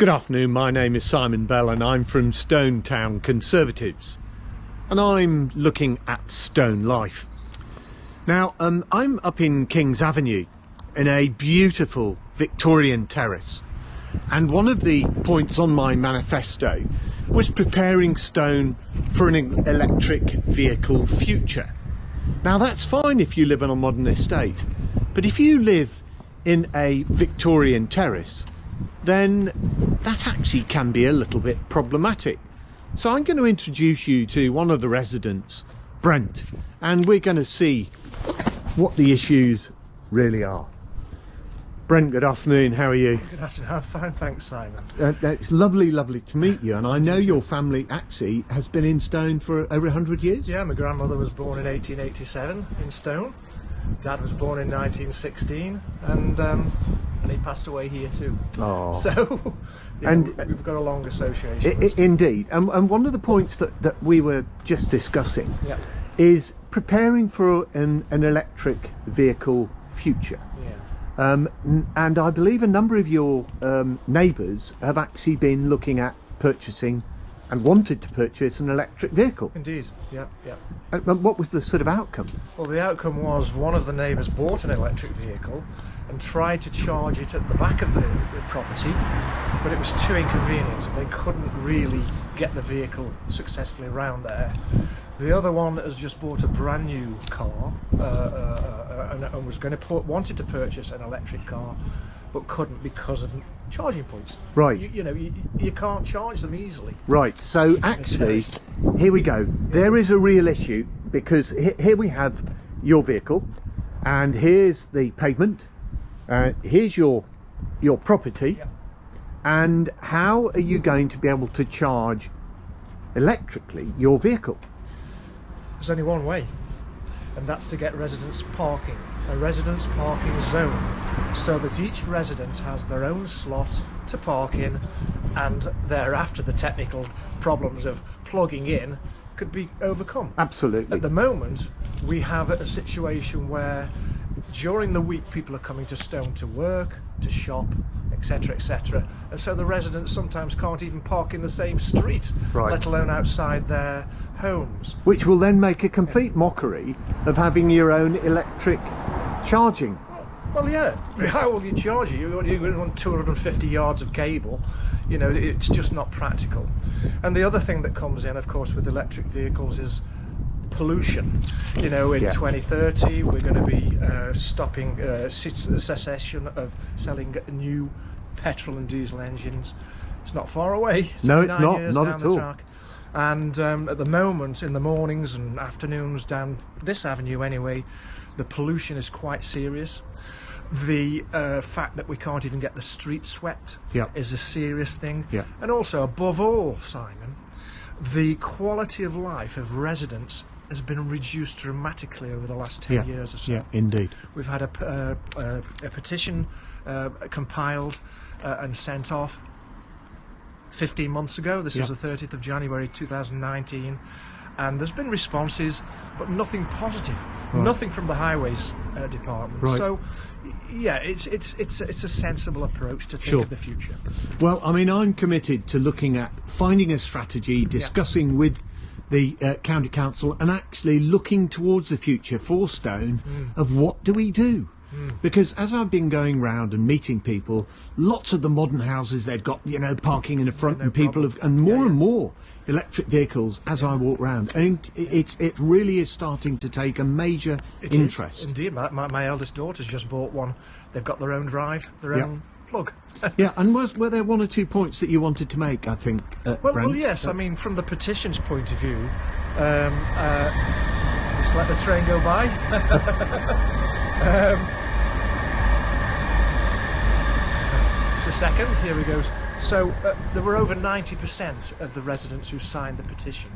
Good afternoon, my name is Simon Bell and I'm from Stone Town Conservatives and I'm looking at stone life. Now I'm up in King's Avenue in a beautiful Victorian terrace, and one of the points on my manifesto was preparing stone for an electric vehicle future. Now that's fine if you live on a modern estate, but if you live in a Victorian terrace, then that actually can be a little bit problematic. So I'm going to introduce you to one of the residents, Brent, and we're going to see what the issues really are. Brent, good afternoon, how are you? Good afternoon, I'm fine, thanks Simon. It's lovely to meet you, and I know your family actually has been in Stone for over 100 years? Yeah, my grandmother was born in 1887 in Stone. Dad was born in 1916 and he passed away here too. Oh. So yeah, and we've got a long association. Indeed, and one of the points that we were just discussing is preparing for an electric vehicle future. Yeah. And I believe a number of your neighbours have actually been looking at purchasing and wanted to purchase an electric vehicle. Indeed, yeah. And what was the sort of outcome? Well, the outcome was one of the neighbours bought an electric vehicle and tried to charge it at the back of the property, but it was too inconvenient. They couldn't really get the vehicle successfully around there. The other one has just bought a brand new car and was going to wanted to purchase an electric car, but couldn't because of charging points. Right. You can't charge them easily. Right. So actually, here we go. There is a real issue, because here we have your vehicle, and here's the pavement. Here's your property, and how are you going to be able to charge electrically your vehicle? There's only one way, and that's to get residents parking, a residents parking zone, so that each resident has their own slot to park in, and thereafter the technical problems of plugging in could be overcome. Absolutely. At the moment we have a situation where during the week people are coming to Stone to work, to shop, etc., and so the residents sometimes can't even park in the same street, let alone outside their homes. Which will then make a complete mockery of having your own electric charging. Well, yeah. How will you charge it? You're going to want 250 yards of cable. You know, it's just not practical. And the other thing that comes in, of course, with electric vehicles is pollution. You know, in 2030 we're going to be stopping the cessation of selling new petrol and diesel engines. It's not far away. It's no, it's not at all. Track. And at the moment, in the mornings and afternoons down this avenue anyway, the pollution is quite serious. The fact that we can't even get the street swept is a serious thing. And also, above all, Simon, the quality of life of residents has been reduced dramatically over the last 10 years or so. Yeah, indeed. We've had a petition compiled and sent off 15 months ago. This was the 30th of January 2019, and there's been responses, but nothing positive, nothing from the highways department. So yeah, it's a sensible approach to think of the future. Well, I mean, I'm committed to looking at finding a strategy, discussing with the county council, and actually looking towards the future for Stone of what do we do. Because as I've been going round and meeting people, lots of the modern houses, they've got, you know, parking in the front, and people have, and more and more electric vehicles as I walk round, and it really is starting to take a major interest. Indeed, my eldest daughter's just bought one. They've got their own drive, their own plug. And were there one or two points that you wanted to make, I think, Brent? Well, yes, I mean, from the petition's point of view, just let the train go by. Just a second, here we go. So there were over 90% of the residents who signed the petition.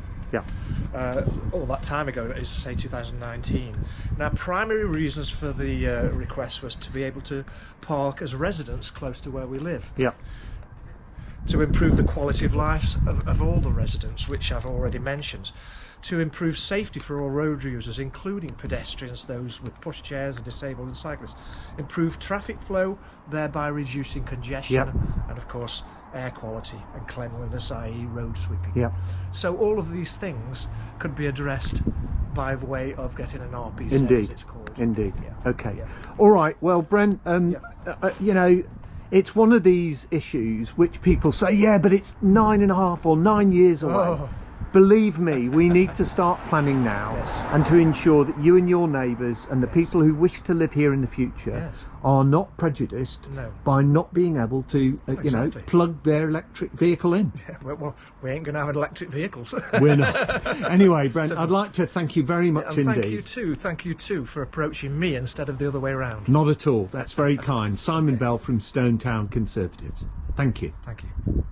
All that time ago, is to say 2019. Now, primary reasons for the request was to be able to park as residents close to where we live. To improve the quality of life of all the residents, which I've already mentioned. To improve safety for all road users, including pedestrians, those with pushchairs and disabled and cyclists. Improve traffic flow, thereby reducing congestion and of course air quality and cleanliness, i.e. road sweeping. Yeah. So all of these things could be addressed by the way of getting an RPZ, Indeed. as it's called. Indeed. Yeah. Okay. Yeah. All right. Well, Brent, you know, it's one of these issues which people say, yeah, but it's 9.5 or 9 years away. Oh. Believe me, we need to start planning now, Yes. and to ensure that you and your neighbours and the people who wish to live here in the future Yes. are not prejudiced No. by not being able to, you know, Exactly. plug their electric vehicle in. Yeah, well, we ain't going to have electric vehicles. We're not. Anyway, Brent, I'd like to thank you very much And indeed. thank you too for approaching me instead of the other way around. Not at all. That's very kind. Simon Bell from Stone Town Conservatives. Thank you. Thank you.